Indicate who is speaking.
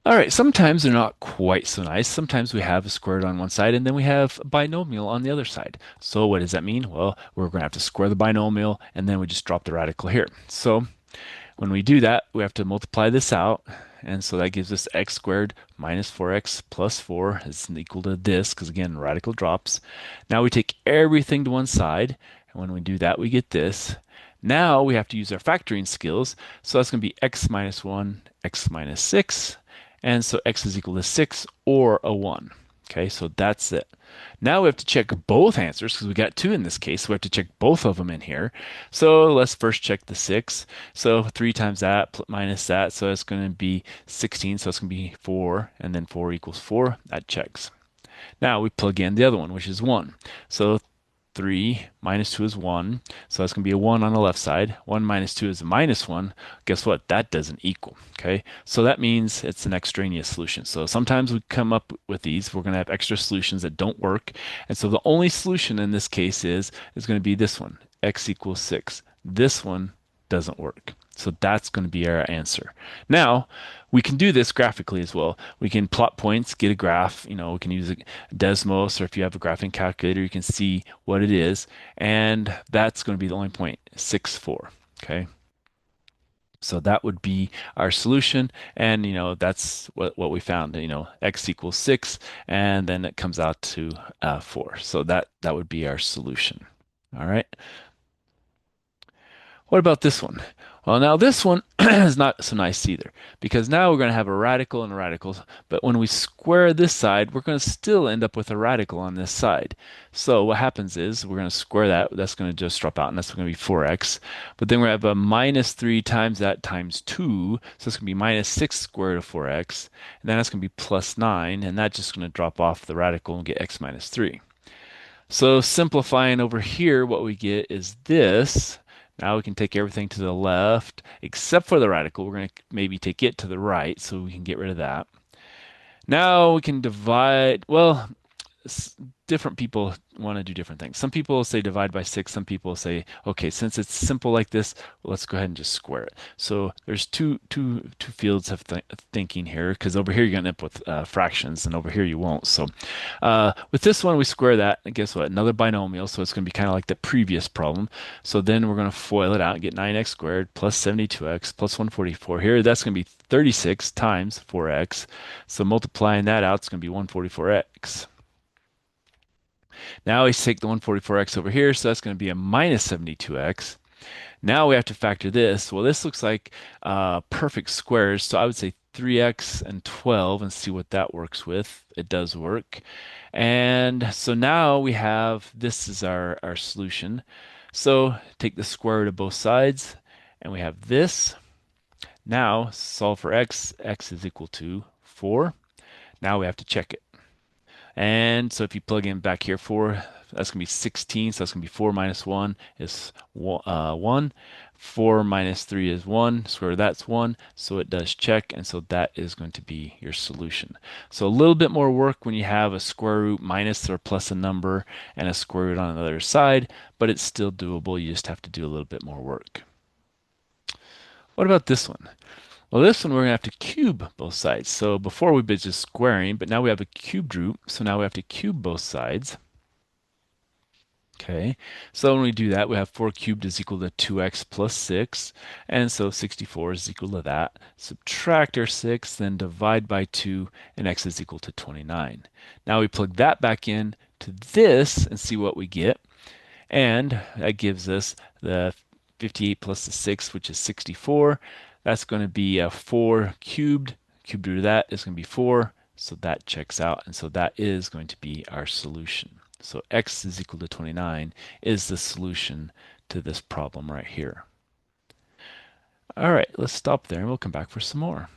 Speaker 1: All right, sometimes they're not quite so nice. Sometimes we have a square root on one side and then we have a binomial on the other side. So what does that mean? Well, we're going to have to square the binomial and then we just drop the radical here. So when we do that, we have to multiply this out. And so that gives us x squared minus 4x plus 4 is equal to this, because again, radical drops. Now we take everything to one side. And when we do that, we get this. Now we have to use our factoring skills. So that's going to be x minus 1, x minus 6. And so x is equal to 6 or a 1. Okay, so that's it. Now we have to check both answers because we got two in this case. So we have to check both of them in here. So let's first check the 6. So 3 times that minus that. So it's going to be 16. So it's going to be 4. And then 4 equals 4. That checks. Now we plug in the other one, which is 1. So 3 minus 2 is 1. So that's going to be a 1 on the left side. 1 minus 2 is a minus 1. Guess what? That doesn't equal. Okay. So that means it's an extraneous solution. So sometimes we come up with these. We're going to have extra solutions that don't work. And so the only solution in this case is going to be this one, x equals 6. This one doesn't work. So that's going to be our answer. Now, we can do this graphically as well. We can plot points, get a graph. We can use a Desmos, or if you have a graphing calculator, you can see what it is. And that's going to be the only point, 6, 4. Okay. So that would be our solution. And, that's what we found, x equals 6, and then it comes out to 4. So that would be our solution. All right. What about this one? Well, now this one is not so nice either because now we're going to have a radical and a radical, but when we square this side, we're going to still end up with a radical on this side. So what happens is we're going to square that. That's going to just drop out, and that's going to be 4x. But then we have a minus 3 times that times 2, so it's going to be minus 6 square root of 4x, and then that's going to be plus 9, and that's just going to drop off the radical and get x minus 3. So simplifying over here, what we get is this. Now we can take everything to the left, except for the radical. We're going to maybe take it to the right, so we can get rid of that. Now we can divide, well, different people want to do different things. Some people say divide by 6. Some people say, okay, since it's simple like this, well, let's go ahead and just square it. So there's two fields of thinking here, because over here you're going to end up with fractions, and over here you won't. So with this one, we square that, and guess what? Another binomial, so it's going to be kind of like the previous problem. So then we're going to FOIL it out and get 9x squared plus 72x plus 144. Here, that's going to be 36 times 4x. So multiplying that out, it's going to be 144x. Now we take the 144x over here, so that's going to be a minus 72x. Now we have to factor this. Well, this looks like perfect squares, so I would say 3x and 12 and see what that works with. It does work. And so now we have, this is our solution. So take the square root of both sides, and we have this. Now solve for x. X is equal to 4. Now we have to check it. And so if you plug in back here, 4, that's going to be 16. So that's going to be 4 minus 1 is 1. 4 minus 3 is 1. Square root of that's 1. So it does check. And so that is going to be your solution. So a little bit more work when you have a square root minus or plus a number and a square root on the other side, but it's still doable. You just have to do a little bit more work. What about this one? Well, this one we're going to have to cube both sides. So before we've been just squaring, but now we have a cubed root. So now we have to cube both sides. Okay, so when we do that, we have 4 cubed is equal to 2x plus 6. And so 64 is equal to that. Subtract our 6, then divide by 2, and x is equal to 29. Now we plug that back in to this and see what we get. And that gives us the 58 plus the 6, which is 64. That's going to be a 4 cubed. Cubed root of that is going to be 4. So that checks out. And so that is going to be our solution. So x is equal to 29 is the solution to this problem right here. All right, let's stop there and we'll come back for some more.